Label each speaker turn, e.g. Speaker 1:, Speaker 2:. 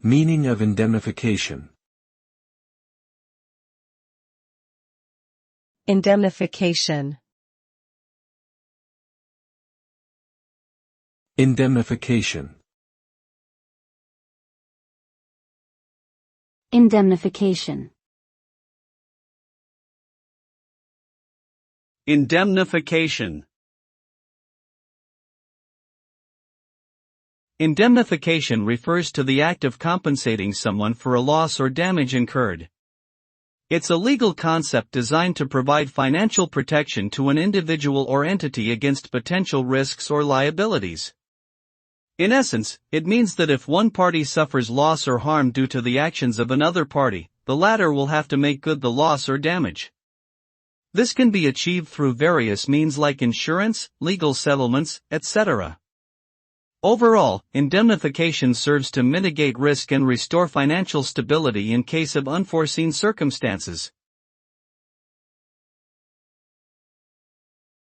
Speaker 1: Meaning of indemnification.
Speaker 2: Indemnification.
Speaker 1: Indemnification.
Speaker 3: Indemnification.
Speaker 4: Indemnification. Indemnification refers to the act of compensating someone for a loss or damage incurred. It's a legal concept designed to provide financial protection to an individual or entity against potential risks or liabilities. In essence, it means that if one party suffers loss or harm due to the actions of another party, the latter will have to make good the loss or damage. This can be achieved through various means like insurance, legal settlements, etc. Overall, indemnification serves to mitigate risk and restore financial stability in case of unforeseen circumstances.